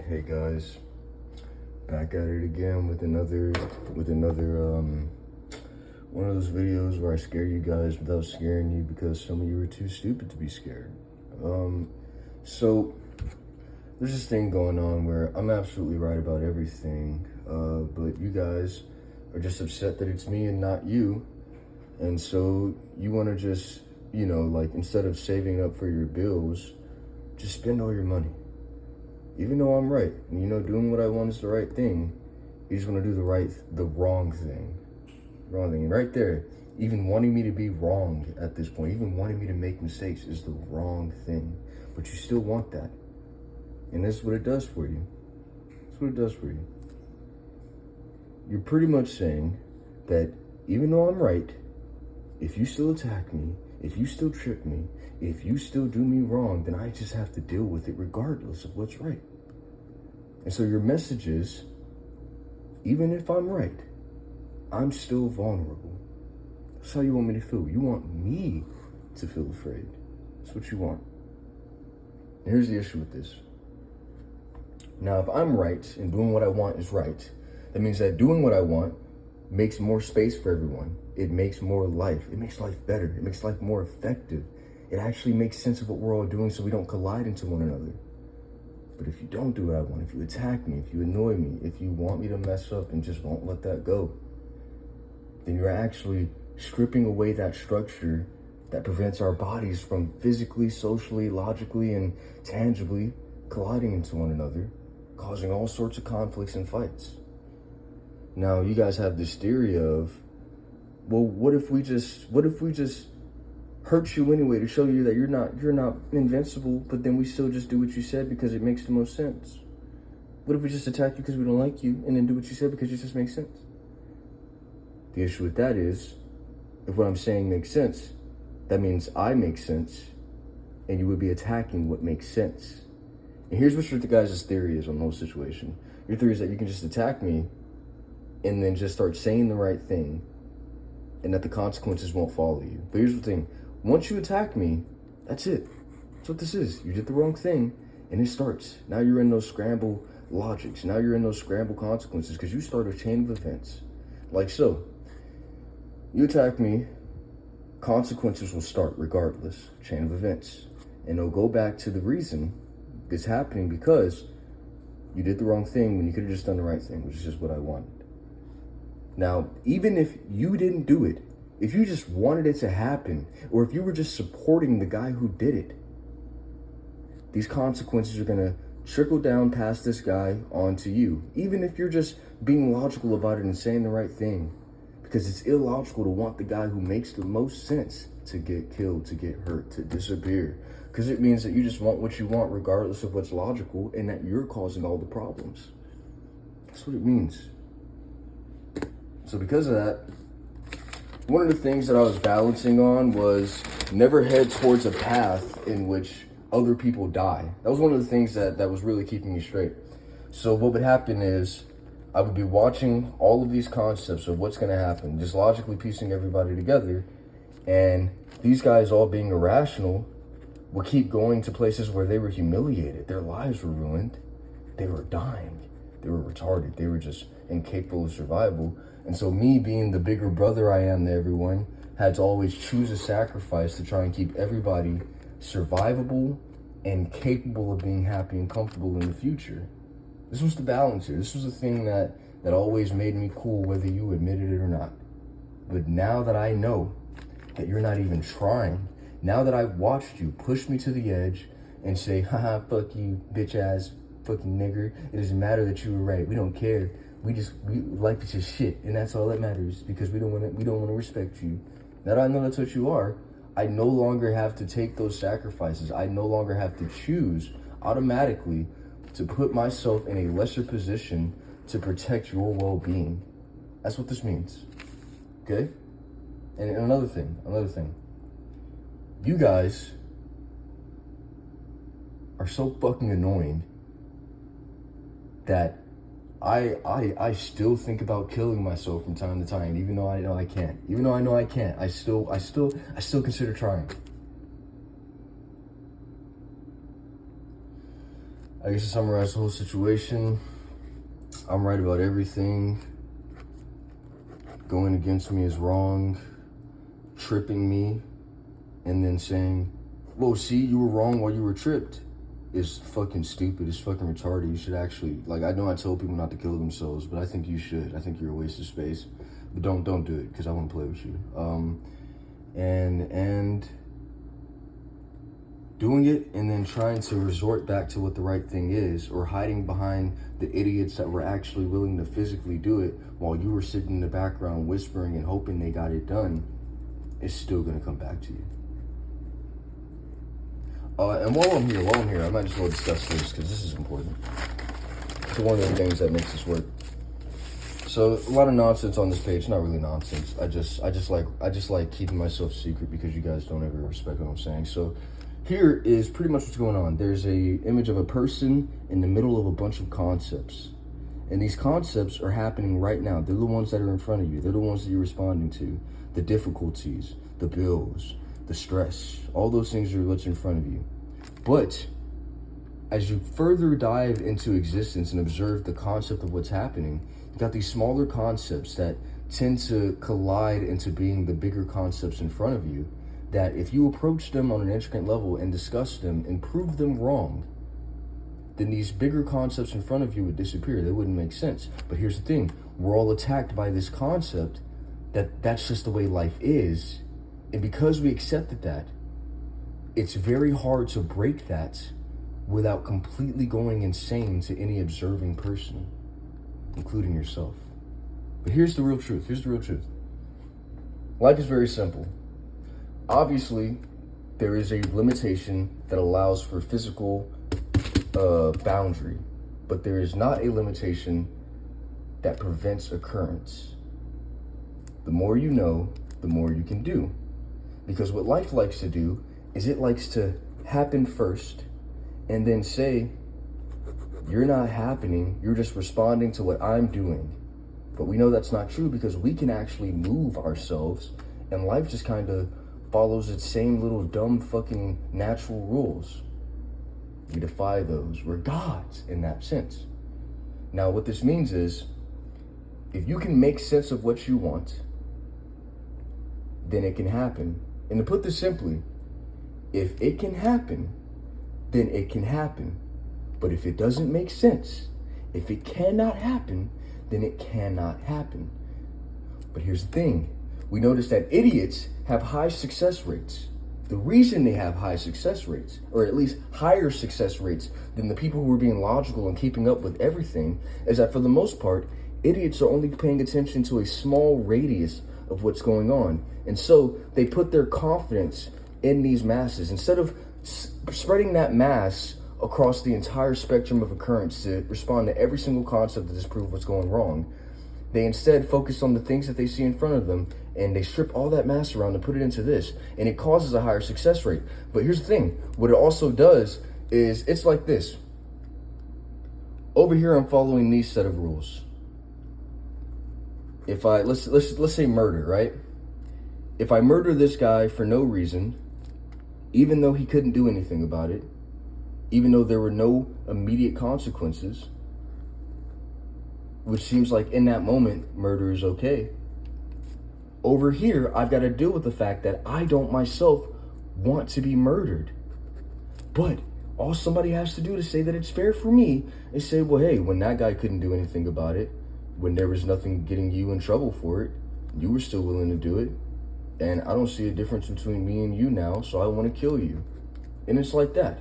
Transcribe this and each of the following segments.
Hey guys, back at it again with another one of those videos where I scare you guys without scaring you because some of you are too stupid to be scared. So there's this thing going on where I'm absolutely right about everything, but you guys are just upset that it's me and not you, and so you want to just, like, instead of saving up for your bills, just spend all your money. Even though I'm right, and doing what I want is the right thing, you just want to do the wrong thing. Wrong thing. And right there, even wanting me to be wrong at this point, even wanting me to make mistakes is the wrong thing. But you still want that. And that's what it does for you. That's what it does for you. You're pretty much saying that even though I'm right, if you still attack me, if you still trip me, if you still do me wrong, then I just have to deal with it regardless of what's right. And so your message is, even if I'm right, I'm still vulnerable. That's how you want me to feel. You want me to feel afraid. That's what you want. And here's the issue with this. Now, if I'm right and doing what I want is right, that means that doing what I want makes more space for everyone. It makes more life. It makes life better. It makes life more effective. It actually makes sense of what we're all doing so we don't collide into one another. But if you don't do what I want, if you attack me, if you annoy me, if you want me to mess up and just won't let that go, then you're actually stripping away that structure that prevents our bodies from physically, socially, logically, and tangibly colliding into one another, causing all sorts of conflicts and fights. Now, you guys have this theory of, well, what if we just hurt you anyway to show you that you're not invincible, but then we still just do what you said because it makes the most sense? What if we just attack you because we don't like you and then do what you said because it just makes sense? The issue with that is, if what I'm saying makes sense, that means I make sense and you would be attacking what makes sense. And here's what your guys' theory is on the whole situation. Your theory is that you can just attack me and then just start saying the right thing and that the consequences won't follow you. But here's the thing. Once you attack me, that's it. That's what this is. You did the wrong thing, and it starts. Now you're in those scramble logics. Now you're in those scramble consequences because you start a chain of events. Like so. You attack me, consequences will start regardless. Chain of events. And it'll go back to the reason it's happening because you did the wrong thing when you could have just done the right thing, which is just what I wanted. Now, even if you didn't do it, if you just wanted it to happen, or if you were just supporting the guy who did it, these consequences are going to trickle down past this guy onto you. Even if you're just being logical about it and saying the right thing, because it's illogical to want the guy who makes the most sense to get killed, to get hurt, to disappear. Because it means that you just want what you want regardless of what's logical and that you're causing all the problems. That's what it means. So because of that, one of the things that I was balancing on was never head towards a path in which other people die. That was one of the things that was really keeping me straight. So what would happen is I would be watching all of these concepts of what's going to happen, just logically piecing everybody together. And these guys all being irrational would keep going to places where they were humiliated. Their lives were ruined. They were dying. They were retarded. They were just incapable of survival. And so me being the bigger brother I am to everyone had to always choose a sacrifice to try and keep everybody survivable and capable of being happy and comfortable in the future. This was the balance here. This was the thing that always made me cool, whether you admitted it or not. But now that I know that you're not even trying, now that I've watched you push me to the edge and say, haha, fuck you, bitch ass fucking nigger, it doesn't matter that you were right. We don't care. Life is just shit, and that's all that matters because we don't want to respect you. Now that I know that's what you are, I no longer have to take those sacrifices. I no longer have to choose automatically to put myself in a lesser position to protect your well-being. That's what this means. Okay? And another thing. You guys are so fucking annoying that I still think about killing myself from time to time, even though I know I can't. Even though I know I can't, I still consider trying. I guess to summarize the whole situation, I'm right about everything. Going against me is wrong. Tripping me and then saying, "Whoa, see, you were wrong while you were tripped," is fucking stupid. It's fucking retarded. You should actually, like, I know I tell people not to kill themselves, but I think you should. I think you're a waste of space. But don't do it, because I want to play with you. And doing it and then trying to resort back to what the right thing is, or hiding behind the idiots that were actually willing to physically do it while you were sitting in the background whispering and hoping they got it done, is still going to come back to you. And while I'm here, I might as well discuss this, because this is important. It's one of the things that makes this work. So a lot of nonsense on this page. Not really nonsense. I just like keeping myself secret, because you guys don't ever respect what I'm saying. So here is pretty much what's going on. There's a image of a person in the middle of a bunch of concepts. And these concepts are happening right now. They're the ones that are in front of you. They're the ones that you're responding to. The difficulties, the bills, the stress, all those things are what's in front of you. But as you further dive into existence and observe the concept of what's happening, you got these smaller concepts that tend to collide into being the bigger concepts in front of you, that if you approach them on an intricate level and discuss them and prove them wrong, then these bigger concepts in front of you would disappear. They wouldn't make sense. But here's the thing. We're all attacked by this concept that that's just the way life is. And because we accepted that, it's very hard to break that without completely going insane to any observing person, including yourself. But here's the real truth. Life is very simple. Obviously, there is a limitation that allows for physical boundary, but there is not a limitation that prevents occurrence. The more you know, the more you can do. Because what life likes to do is it likes to happen first and then say, "You're not happening, you're just responding to what I'm doing." But we know that's not true, because we can actually move ourselves, and life just kind of follows its same little dumb fucking natural rules. We defy those. We're gods in that sense. Now, what this means is, if you can make sense of what you want, then it can happen. And to put this simply, if it can happen, then it can happen. But if it doesn't make sense, if it cannot happen, then it cannot happen. But here's the thing. We notice that idiots have high success rates. The reason they have high success rates, or at least higher success rates than the people who are being logical and keeping up with everything, is that for the most part, idiots are only paying attention to a small radius of what's going on. And so they put their confidence in these masses. Instead of spreading that mass across the entire spectrum of occurrence to respond to every single concept to disprove what's going wrong, they instead focus on the things that they see in front of them, and they strip all that mass around and put it into this, and it causes a higher success rate. But here's the thing. What it also does is, it's like this. Over here, I'm following these set of rules. If I, let's say murder, right? If I murder this guy for no reason, even though he couldn't do anything about it, even though there were no immediate consequences, which seems like in that moment, murder is okay. Over here, I've got to deal with the fact that I don't myself want to be murdered. But all somebody has to do to say that it's fair for me is say, well, hey, when that guy couldn't do anything about it, when there was nothing getting you in trouble for it, you were still willing to do it. And I don't see a difference between me and you now, so I want to kill you. And it's like that.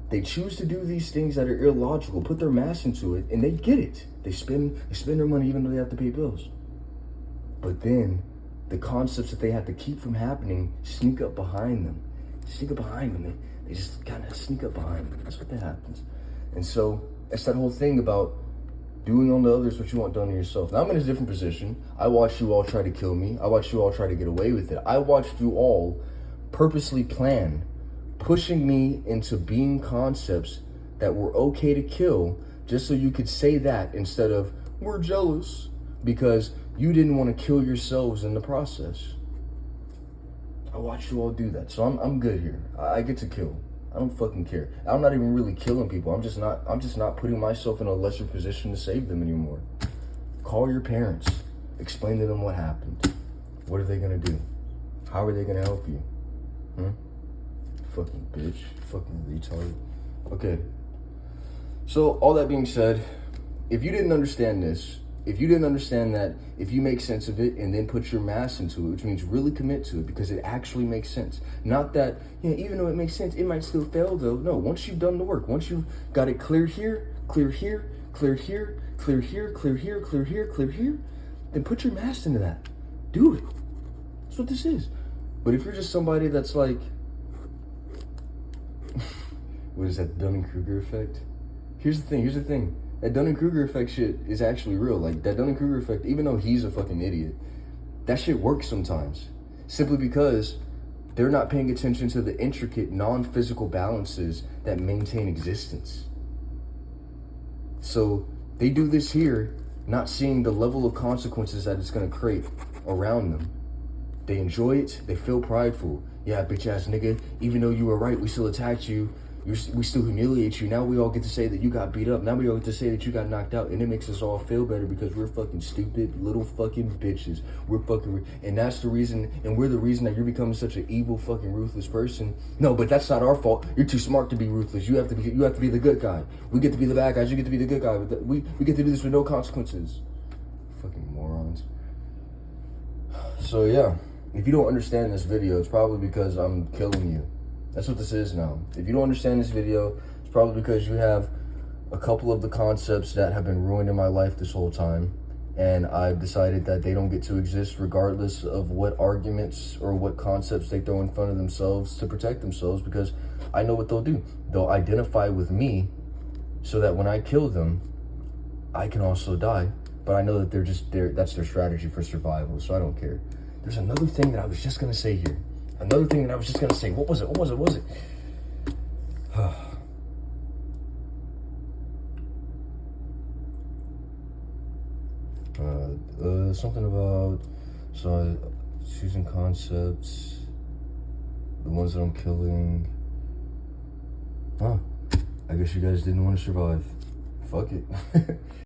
They choose to do these things that are illogical, put their mass into it, and they get it. They spend their money even though they have to pay bills. But then the concepts that they have to keep from happening sneak up behind them. They just kind of sneak up behind them. That's what that happens. And so it's that whole thing about doing unto others what you want done to yourself. Now I'm in a different position. I watched you all try to kill me. I watched you all try to get away with it. I watched you all purposely plan, pushing me into being concepts that were okay to kill, just so you could say that instead of, we're jealous, because you didn't want to kill yourselves in the process. I watched you all do that, so I'm good here. I get to kill. I don't fucking care. I'm not even really killing people. I'm just not putting myself in a lesser position to save them anymore. Call your parents. Explain to them what happened. What are they gonna do? How are they gonna help you? Fucking bitch. Fucking retard. Okay. So, all that being said, if you didn't understand this, if you didn't understand that if you make sense of it and then put your mass into it, which means really commit to it because it actually makes sense. Not that, even though it makes sense, it might still fail though. No, once you've done the work, once you've got it cleared here, cleared here, cleared here, cleared here, cleared here, cleared here, cleared here, then put your mass into that. Do it. That's what this is. But if you're just somebody that's like, what is that, Dunning-Kruger effect? Here's the thing. That Dunning-Kruger effect shit is actually real. Like, that Dunning-Kruger effect, even though he's a fucking idiot, that shit works sometimes. Simply because they're not paying attention to the intricate, non-physical balances that maintain existence. So, they do this here, not seeing the level of consequences that it's gonna create around them. They enjoy it, they feel prideful. Yeah, bitch ass nigga, even though you were right, we still attacked you. We still humiliate you. Now we all get to say that you got beat up. Now we all get to say that you got knocked out. And it makes us all feel better because we're fucking stupid little fucking bitches. We're fucking, and that's the reason, and we're the reason that you're becoming such an evil fucking ruthless person. No, but that's not our fault. You're too smart to be ruthless. You have to be the good guy. We get to be the bad guys. You get to be the good guy. We get to do this with no consequences. Fucking morons. So yeah, if you don't understand this video, it's probably because I'm killing you. That's what this is now. If you don't understand this video, it's probably because you have a couple of the concepts that have been ruined in my life this whole time. And I've decided that they don't get to exist regardless of what arguments or what concepts they throw in front of themselves to protect themselves, because I know what they'll do. They'll identify with me so that when I kill them, I can also die. But I know that that's their strategy for survival, so I don't care. There's another thing that I was just gonna say here. What was it? Something about, choosing concepts, the ones that I'm killing. I guess you guys didn't want to survive. Fuck it.